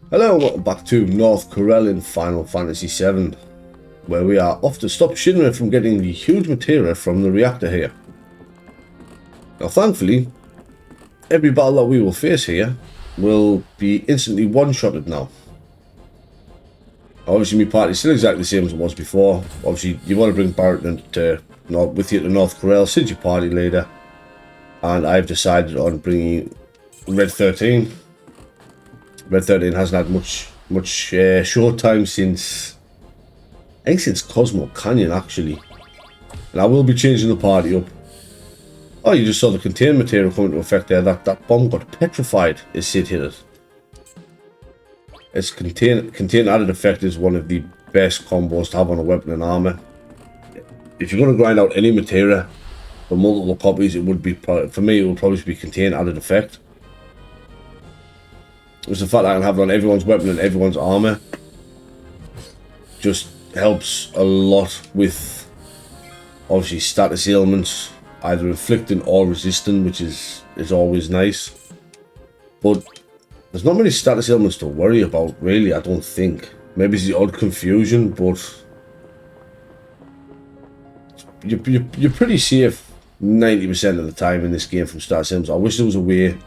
Hello and welcome back to North Corel in Final Fantasy VII, where we are off to stop Shinra from getting the huge materia from the reactor here. Now thankfully, every battle that we will face here will be instantly one-shotted now. Obviously my party is still exactly the same as it was before. Obviously you want to bring Barrett with you to North Corel, Sid's your party leader, and I've decided on bringing Red 13. Red 13 hasn't had much short time since, I think since Cosmo Canyon actually. And I will be changing the party up. Oh, you just saw the containment material come into effect there. That bomb got petrified as Sid hit it. Its contain added effect is one of the best combos to have on a weapon and armor. If you're going to grind out any materia for multiple copies, it would be, for me, it would probably be contain added effect. It's the fact that I can have it on everyone's weapon and everyone's armor just helps a lot with obviously status ailments, either inflicting or resisting, which is always nice. But there's not many status ailments to worry about, really, I don't think. Maybe it's the odd confusion, but you're pretty safe 90% of the time in this game from status ailments. I wish there was a way to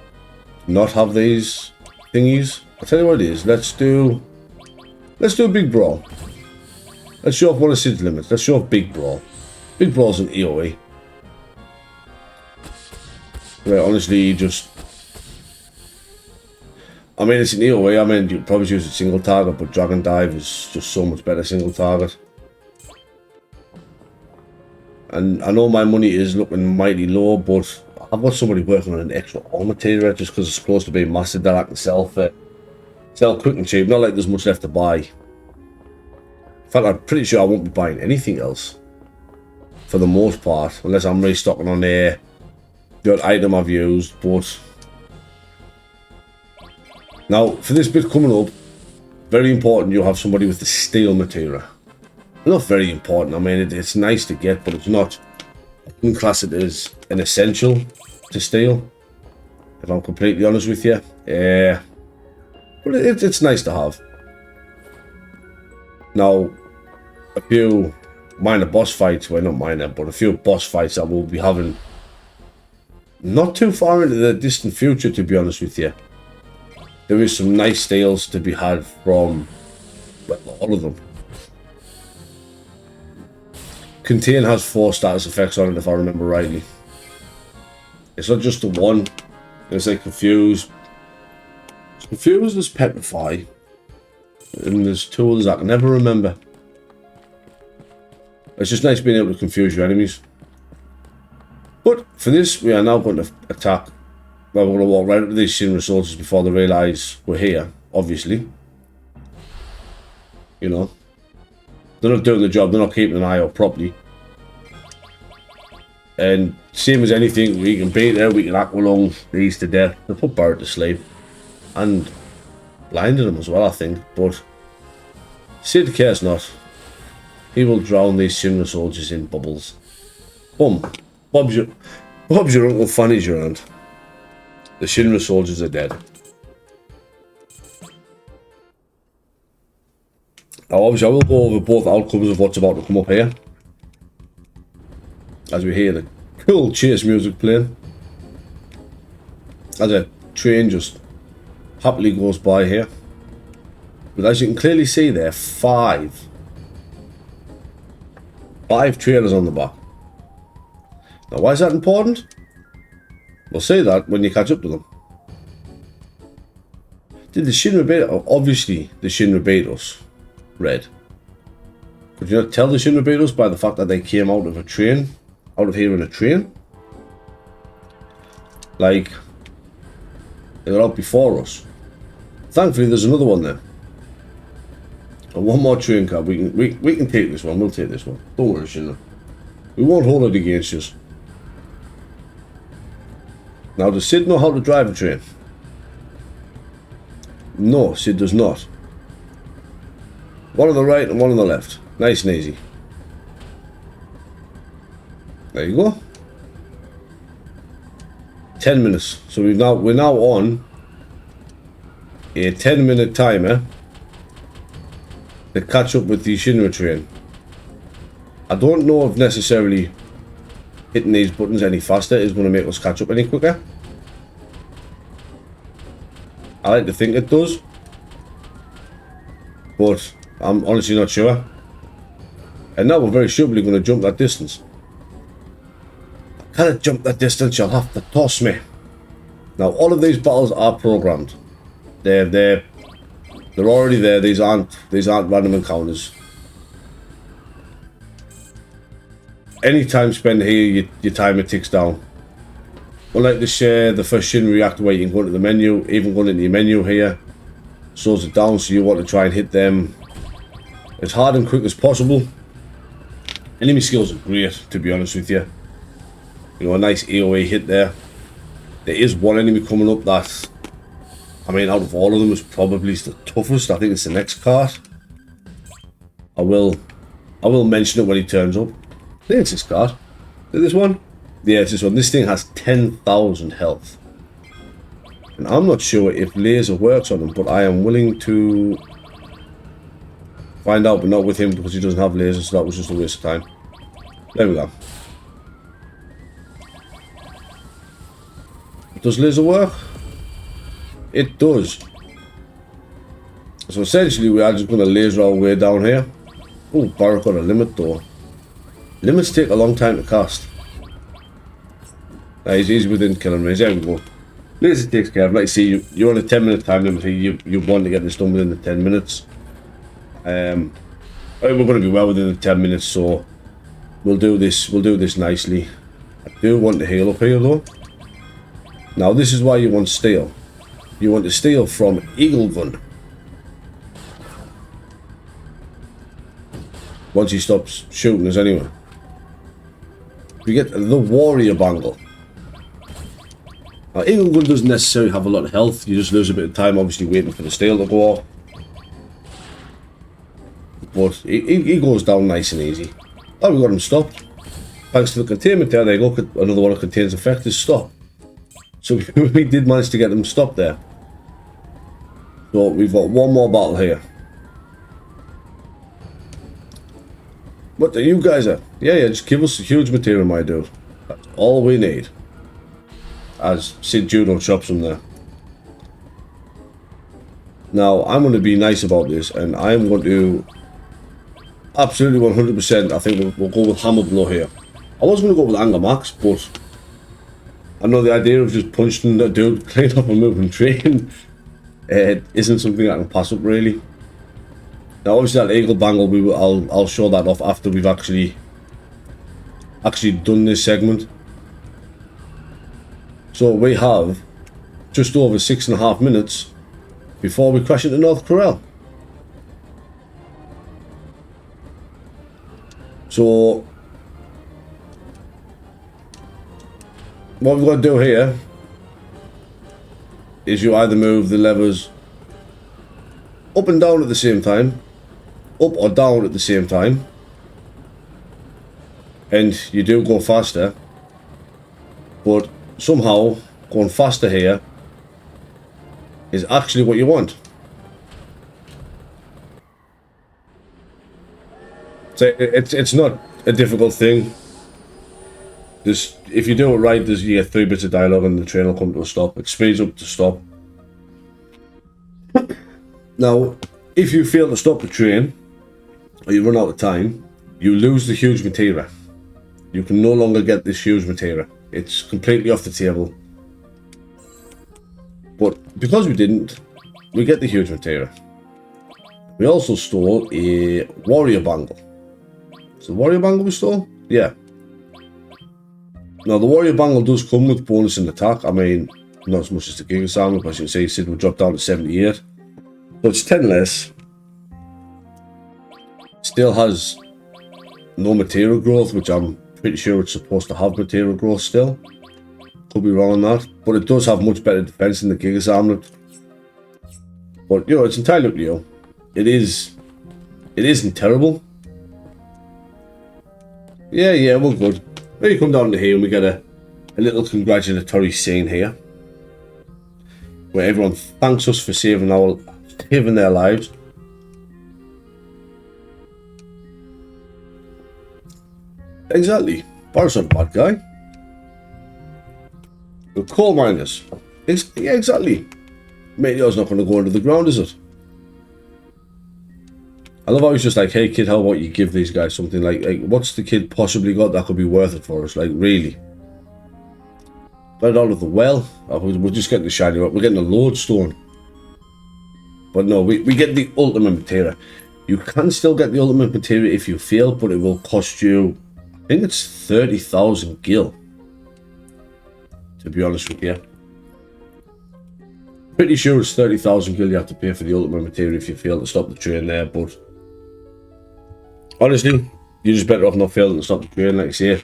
not have these thingies. I'll tell you what it is. Let's do a big brawl. Let's show off one of Sid's limits. Let's show off big brawl. Big brawl's an AoE. Right, honestly, I mean, it's an AoE. I mean, you probably use a single target, but Dragon Dive is just so much better single target. And I know my money is looking mighty low, but I've got somebody working on an extra all materia just because it's close to being mastered that I can sell quick and cheap. Not like there's much left to buy. In fact, I'm pretty sure I won't be buying anything else for the most part, unless I'm restocking on the odd item I've used. But now, for this bit coming up, very important you have somebody with the steel materia. Not very important. I mean, it's nice to get, but it's not. I wouldn't class it as an essential to steal, if I'm completely honest with you. But it's nice to have. Now, a few minor boss fights, well not minor, but a few boss fights that we'll be having not too far into the distant future, to be honest with you. There is some nice steals to be had from, well, all of them. Contain has 4 status effects on it, if I remember rightly. It's not just the one. It's like Confuse. Confuse, there's Petrify. And there's 2 others I can never remember. It's just nice being able to confuse your enemies. But for this, we are now going to attack. Well, we're going to walk right up to these Shinra soldiers before they realise we're here, obviously. You know. They're not doing the job, they're not keeping an eye out properly. And same as anything, we can beat there, we can aqualung these to death. They put Barrett to sleep. And blinded him as well, I think. But Sid cares not. He will drown these Shinra soldiers in bubbles. Boom. Bob's your Uncle Fanny's around. The Shinra soldiers are dead. Now obviously I will go over both outcomes of what's about to come up here. As we hear the cool chase music playing. As a train just happily goes by here. But as you can clearly see there, 5 trailers on the back. Now why is that important? We'll say that when you catch up to them. Did the Shinra beat us? Obviously the Shinra beat us. Red. Could you not tell the Shinra beat us by the fact that they came out of a train? Out of here in a train? Like, they were out before us. Thankfully there's another one there. And one more train cab. We can take this one. We'll take this one. Don't worry, Shinra. We won't hold it against us. Now, does Sid know how to drive a train? No, Sid does not. One on the right and one on the left. Nice and easy. There you go. 10 minutes. So we're now on a 10-minute timer to catch up with the Shinra train. I don't know if necessarily hitting these buttons any faster is going to make us catch up any quicker. I like to think it does, but I'm honestly not sure. And now we're very surely going to jump that distance. Can I jump that distance? You'll have to toss me. Now all of these battles are programmed. They're already there. These aren't random encounters. Any time spent here, your timer ticks down. Unlike the first Shin reactivating, going to the menu, even going into your menu here, slows it down, so you want to try and hit them as hard and quick as possible. Enemy skills are great, to be honest with you. You know, a nice AoE hit there. There is one enemy coming up that, I mean, out of all of them, is probably the toughest. I think it's the next card. I will mention it when he turns up. I think it's this card. Is it this one? Yeah, it's this one. This thing has 10,000 health. And I'm not sure if laser works on him, but I am willing to find out, but not with him because he doesn't have lasers, so that was just a waste of time. There we go. Does laser work? It does. So essentially we are just going to laser our way down here. Oh, Barrack got a limit though. Limits take a long time to cast. He's within killing range. There we go. Laser takes care of. Like I see, you're on a 10-minute time limit here. You want to get this done within the 10 minutes. We're going to be well within the 10 minutes, so we'll do this nicely. I do want to heal up here though. Now this is why you want steel. You want to steal from Eagle Gun. Once he stops shooting us anyway. We get the Warrior Bangle. Now Eagle Gun doesn't necessarily have a lot of health. You just lose a bit of time obviously waiting for the steel to go off. But he goes down nice and easy. Oh, we got him stopped. Thanks to the containment there you go. Another one that contains effect is stop. So we did manage to get them stopped there. So we've got one more battle here. What are you guys at? Yeah, just give us a huge Materia, my dude. That's all we need. As Sid Judo chops him there. Now, I'm going to be nice about this, and I'm going to absolutely 100%, I think we'll go with Hammer Blow here. I was going to go with Anger Max, but I know the idea of just punching that dude clean up a moving train isn't something I can pass up really. Now obviously that Eagle Bangle, I'll show that off after we've actually done this segment. So we have just over 6.5 minutes before we crash into North Corel. So what we've got to do here is you either move the levers up and down at the same time, up or down at the same time, and you do go faster, but somehow going faster here is actually what you want. So it's not a difficult thing. If you do it right, you get 3 bits of dialogue and the train will come to a stop. It speeds up to stop. Now, if you fail to stop the train, or you run out of time, you lose the huge Materia. You can no longer get this huge Materia. It's completely off the table. But because we didn't, we get the huge Materia. We also stole a Warrior Bangle. Is the Warrior Bangle we stole? Yeah. Now the Warrior Bangle does come with bonus in attack. I mean, not as much as the Giga Salmon, because you can see Sid will drop down to 78. So it's 10 less. Still has no material growth, which I'm pretty sure it's supposed to have material growth still. Could be wrong on that. But it does have much better defense than the Giga Salmon. But you know, it's entirely up to you. It isn't terrible. Yeah, we're good. Maybe come down to here and we get a little congratulatory scene here. where everyone thanks us for saving their lives. Exactly. Barrett's not a bad guy. The coal miners. Yeah, exactly. Meteor's not going to go under the ground, is it? I love how he's just like, hey kid, how about you give these guys something? Like what's the kid possibly got that could be worth it for us? Like, really? Got it out of the well? We're just getting the shiny up. We're getting a lodestone. But no, we get the ultimate materia. You can still get the ultimate materia if you fail, but it will cost you, I think it's 30,000 gil. To be honest with you. Pretty sure it's 30,000 gil you have to pay for the ultimate materia if you fail to stop the train there, but honestly, you're just better off not failing to stop the train, like I say.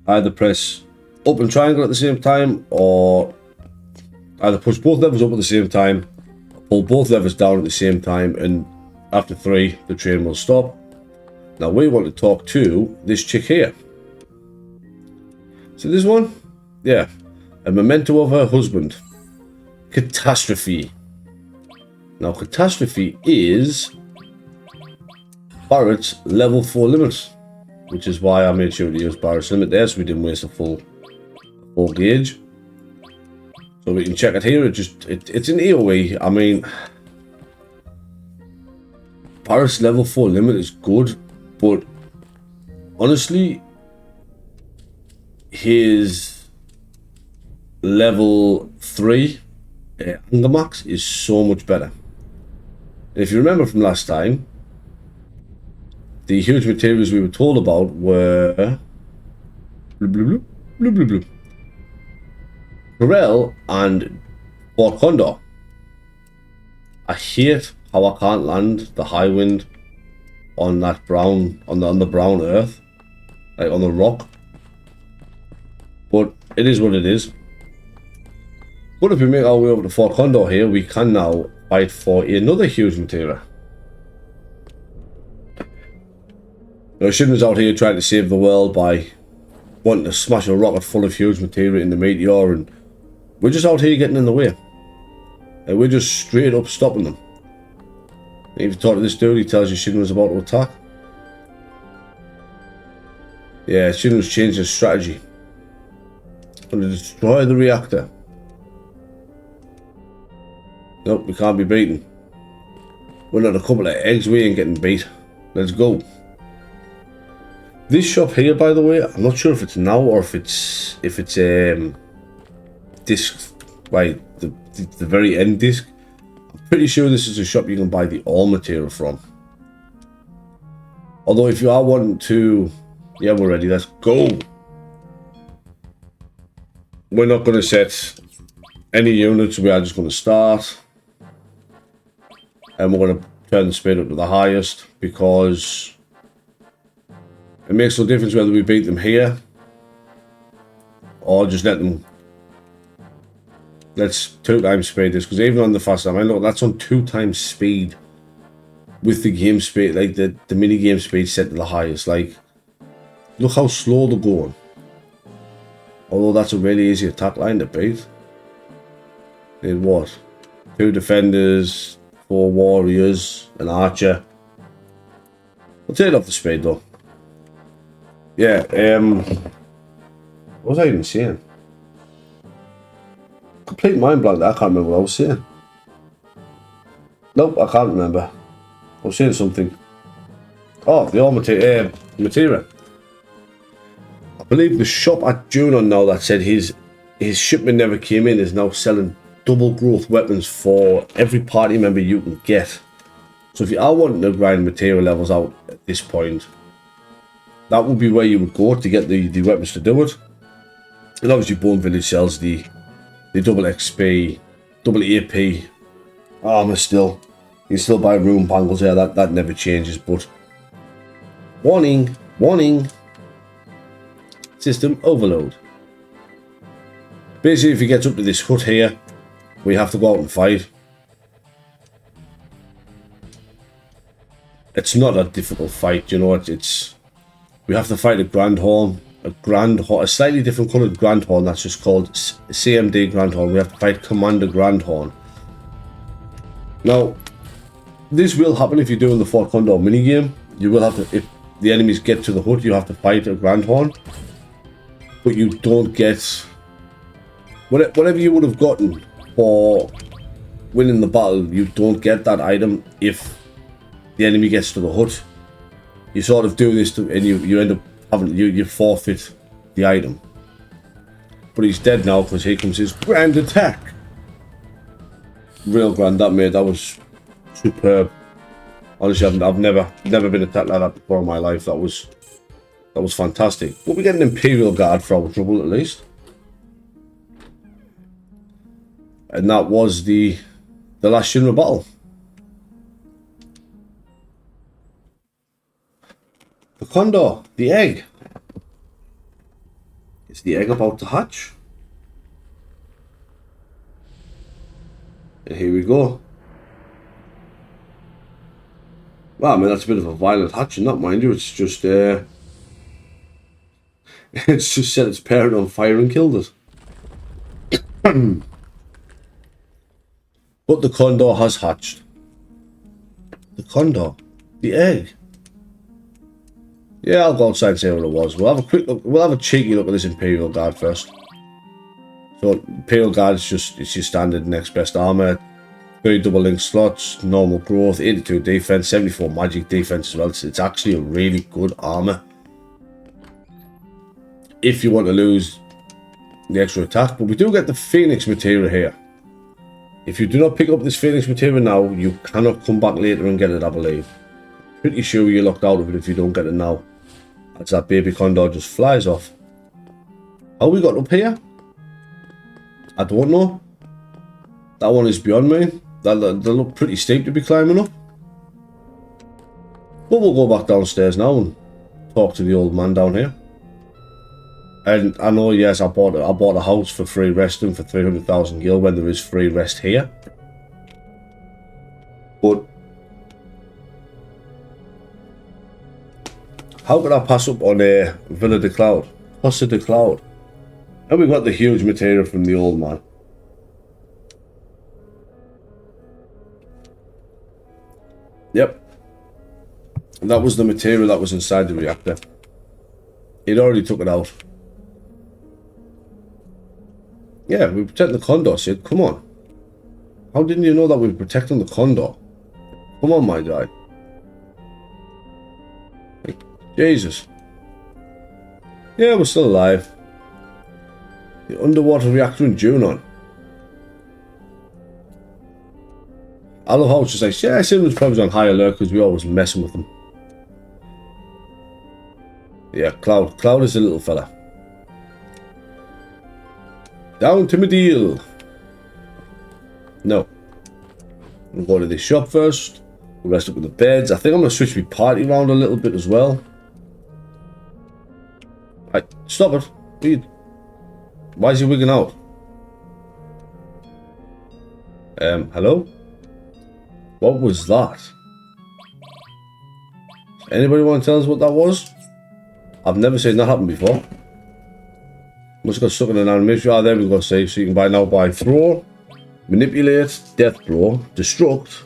Either press up and triangle at the same time, or either push both levers up at the same time, pull both levers down at the same time, and after 3, the train will stop. Now we want to talk to this chick here. So this one? Yeah. A memento of her husband. Catastrophe. Now Catastrophe is Barrett's level 4 limit, which is why I made sure to use Barrett's limit there, so we didn't waste a full gauge. So we can check it here. It's an AoE. I mean, Barrett's level 4 limit is good, but honestly, his level 3 anger max is so much better. And if you remember from last time, the huge materials we were told about were Corel and Fort Condor. I hate how I can't land the high wind on that brown, on the brown earth, like on the rock. But it is what it is. But if we make our way over to Fort Condor here, we can now fight for another huge materia. Now, Shinra's out here trying to save the world by wanting to smash a rocket full of huge materia in the meteor, and we're just out here getting in the way. And we're just straight up stopping them. And if you talk to this dude, he tells you Shinra's about to attack. Yeah, Shinra's changed his strategy. Going to destroy the reactor. Nope, we can't be beaten. We're not a couple of eggs, we ain't getting beat. Let's go. This shop here, by the way, I'm not sure if it's now or if it's disc, right, the very end disc. I'm pretty sure this is a shop you can buy the all material from. Although if you are wanting to, yeah, we're ready. Let's go. We're not going to set any units. We are just going to start. And we're going to turn the speed up to the highest, because it makes no difference whether we beat them here or just let them. Let's 2 times speed this, because even on the fast time, I know that's on 2 times speed with the game speed, like the mini game speed set to the highest. Like, look how slow they're going. Although that's a really easy attack line to beat. Need what? 2 defenders, 4 warriors, an archer. I'll take it off the speed though. Yeah, what was I even saying? Complete mind blank there. I can't remember what I was saying. Nope, I can't remember. I was saying something. Oh, the all materia. I believe the shop at Junon now that said his shipment never came in is now selling double growth weapons for every party member you can get. So if you are wanting to grind material levels out at this point, that would be where you would go to get the weapons to do it. And obviously Bone Village sells the double XP, double AP armor still. You can still buy rune bangles there, that never changes, but warning, system overload. Basically, if you get up to this hut here, we have to go out and fight. It's not a difficult fight, you know. It's we have to fight a Grandhorn a Grand Horn, a slightly different coloured Grand Horn that's just called CMD Grand Horn. We have to fight Commander Grand Horn. Now, this will happen if you're doing the Fort Condor minigame. You will have to, if the enemies get to the hut, you have to fight a Grand Horn. But you don't get whatever you would have gotten for winning the battle. You don't get that item if the enemy gets to the hut. You sort of do this and you end up having you forfeit the item. But he's dead now because here comes his grand attack. Real grand that mate. That was superb. Honestly, I've never been attacked like that before in my life. That was fantastic. But we get an Imperial Guard for our trouble at least. And that was the last Shinra battle. The Condor, the egg. Is the egg about to hatch? And here we go. Well, I mean, that's a bit of a violent hatching, not mind you. It's just it's just set its parent on fire and killed it. But the Condor has hatched. The Condor, the egg. Yeah, I'll go outside and say what it was. We'll have a quick look. We'll have a cheeky look at this Imperial Guard first. So Imperial Guard is just, it's your standard next best armor. 3 double link slots, normal growth, 82 defense, 74 magic defense as well. It's actually a really good armor. If you want to lose the extra attack, but we do get the Phoenix Materia here. If you do not pick up this Phoenix Materia now, you cannot come back later and get it, I believe. Pretty sure you're locked out of it if you don't get it now. As that baby Condor just flies off. How we got up here? I don't know. That one is beyond me. They look pretty steep to be climbing up. But we'll go back downstairs now and talk to the old man down here. And I know, yes, I bought a house for free resting for 300,000 gil when there is free rest here. But how could I pass up on a Villa de Cloud? Costa de Cloud. And we've got the huge Materia from the old man. Yep. And that was the Materia that was inside the reactor. He'd already took it out. Yeah, we protect the Condor, Sid. Come on. How didn't you know that we were protecting the Condor? Come on, my guy. Jesus. Yeah, we're still alive. The underwater reactor in Junon. I love how it's just like, yeah, Shinra's probably on high alert because we're always messing with them. Yeah, Cloud. Cloud is a little fella. Down to my deal. No. We'll go to this shop first. We'll rest up with the beds. I think I'm going to switch my party around a little bit as well. Right, stop it. Dude. Why is he wigging out? Hello? What was that? Anybody want to tell us what that was? I've never seen that happen before. Must have got stuck in an animation. Ah, there we go. See, so you can buy now by Throw, Manipulate, Death Blow, Destruct,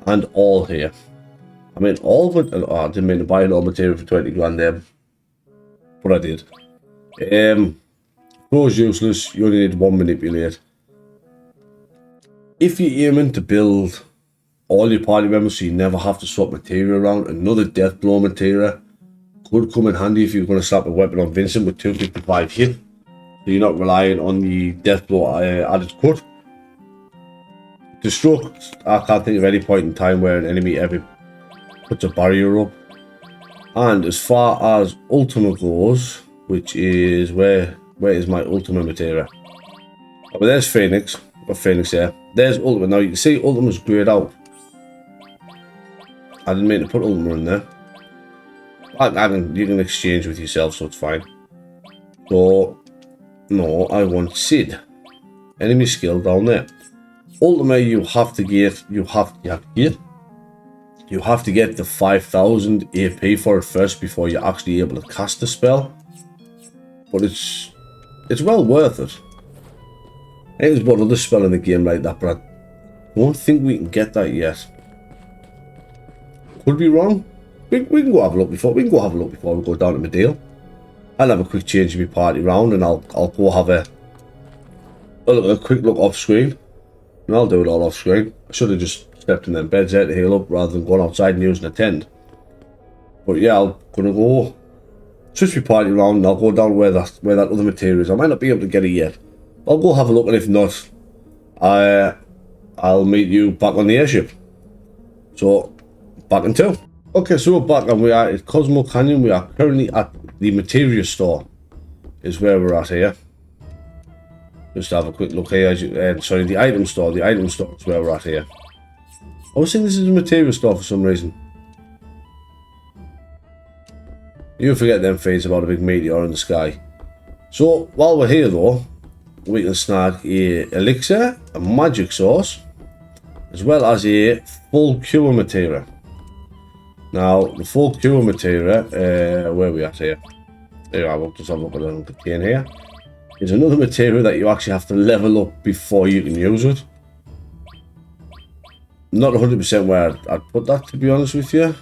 and All here. I mean, all but I didn't mean to buy an all Materia for 20 grand there, but I did. Throw's useless. You only need 1 Manipulate. If you're aiming to build all your party members so you never have to swap Materia around, another Death Blow Materia could come in handy if you're going to slap a weapon on Vincent with 255 hit. So you're not relying on the Death Blow added cut. Destruct, I can't think of any point in time where an enemy ever puts a barrier up. And as far as Ultima goes, which is where is my Ultima Materia? Oh, but there's Phoenix. I've got Phoenix there. There's Ultima. Now you can see Ultima's grayed out. I didn't mean to put Ultima in there. You can exchange with yourself, so it's fine. So, no, I want Sid. Enemy skill down there. Ultima, you have to get the 5,000 AP for it first before you're actually able to cast the spell. but it's well worth it. I think there's one other spell in the game like that, but I don't think we can get that yet. Could be wrong. We can go have a look before. We can go have a look before we go down to Materia. I'll have a quick change of my party round, and I'll go have a quick look off screen, and I'll do it all off screen. I should have just stepped in them beds there to heal up rather than going outside and using a tent. But yeah, I'm gonna go switch my party around, and I'll go down where that other Materia is. I might not be able to get it yet. I'll go have a look, and if not, I'll meet you back on the airship. So back in 2. Okay, so we're back, and we are at Cosmo Canyon. We are currently at the Materia store, is where we're at here. Just have a quick look here. Sorry, the item store. The item store is where we're at here. I was thinking this is a Materia store for some reason. You forget them feeds about a big meteor in the sky. So while we're here though, we can snag a elixir, a magic source, as well as a full cure materia. Now the full cure materia, where are we at here? Here I will just have a look at the contain here. Is another materia that you actually have to level up before you can use it. Not 100% where I'd put that, to be honest with you.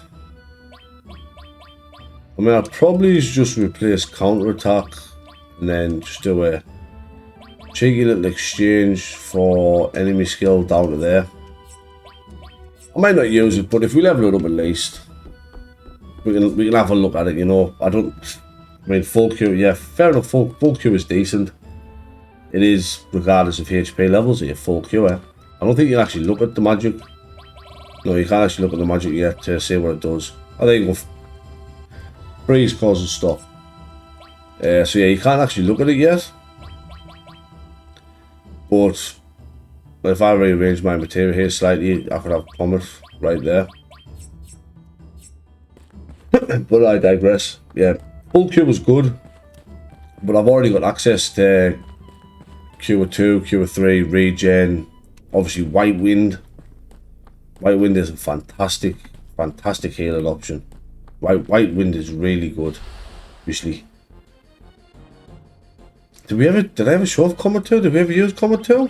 I mean, I'd probably just replace counterattack and then just do a cheeky little exchange for enemy skill down to there. I might not use it, but if we level it up at least, we can have a look at it, you know. I mean, full Q, yeah, fair enough, full Q is decent. It is, regardless of HP levels, a full Q. I don't think you can actually look at the magic. No, you can't actually look at the magic yet to see what it does. I think you can freeze causes stuff. So yeah, you can't actually look at it yet. But if I rearrange my material here slightly, I could have Comet right there. But I digress. Yeah, full Q was good, but I've already got access to Q2, Q3, regen, obviously White Wind. White Wind is a fantastic healing option. White Wind is really good, usually. Did I ever show off Comet 2? Did we ever use Comet 2?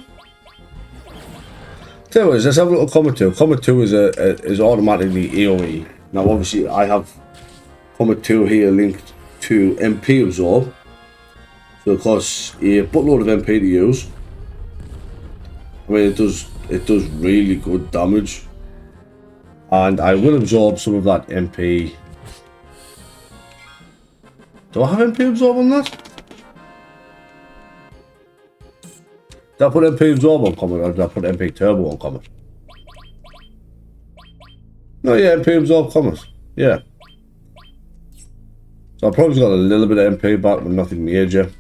Tell you what, let's have a look at Comet 2. Comet 2 is automatically AoE. Now obviously I have Comet 2 here linked to MP absorb. So it costs a buttload of MP to use. I mean, it does really good damage. And I will absorb some of that MP. Do I have MP absorb on that? Did I put MP absorb on Comet, or did I put MP turbo on Comet? No, yeah, MP absorb Comet. Yeah. So I probably got a little bit of MP back, but nothing major.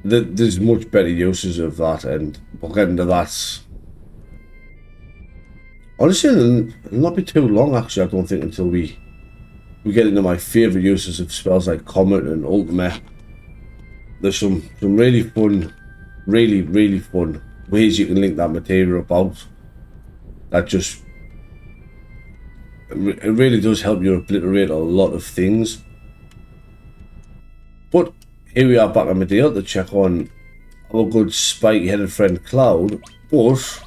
There's much better uses of that, and we'll get into that. Honestly, it'll not be too long, actually, I don't think, until we get into my favourite uses of spells like Comet and Ultimate. There's some really fun, really fun ways you can link that material about. That just, it really does help you obliterate a lot of things. But here we are back on Materia to check on our good spike-headed friend Cloud. But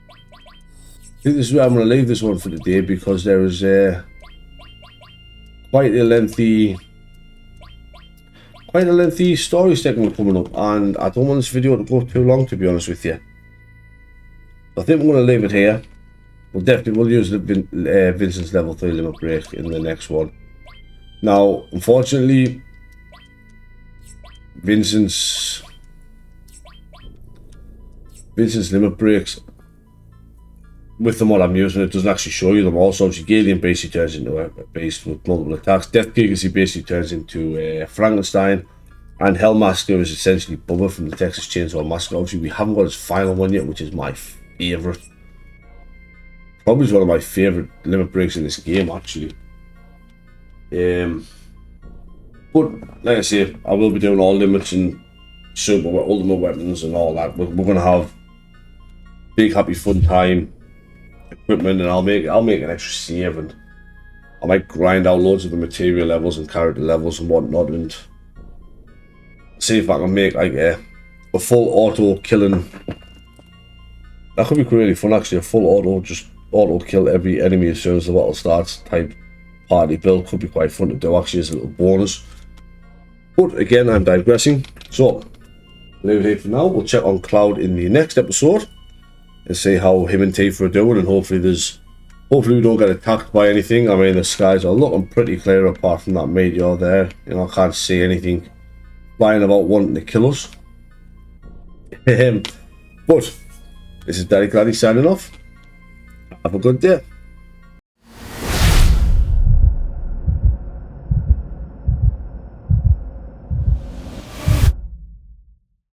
I think this is where I'm going to leave this one for today, because there is quite a lengthy story segment coming up, and I don't want this video to go too long, to be honest with you. I think I'm going to leave it here. We'll use Vincent's level 3 limit break in the next one. Now, unfortunately, Vincent's limit breaks, with the mod I'm using, it doesn't actually show you them all. So obviously Galeon basically turns into a beast with multiple attacks. Death Gigacy basically turns into Frankenstein, and Hellmaster is essentially Bubba from the Texas Chainsaw Massacre. Obviously we haven't got his final one yet, which is my favourite. Probably one of my favourite limit breaks in this game, actually. But like I say, I will be doing all limits and super ultimate weapons and all that. We're going to have big happy fun time equipment, and I'll make an extra save, and I might grind out loads of the materia levels and character levels and whatnot, and see if I can make like a full auto killing. That could be really fun actually. A full auto kill every enemy as soon as the battle starts type party build could be quite fun to do actually as a little bonus. But again, I'm digressing. So leave it here for now. We'll check on Cloud in the next episode and see how him and Tifa are doing, and hopefully we don't get attacked by anything. I mean, the skies are looking pretty clear apart from that meteor there. You know, I can't see anything flying about wanting to kill us. But this is Derek Gladdy signing off. Have a good day.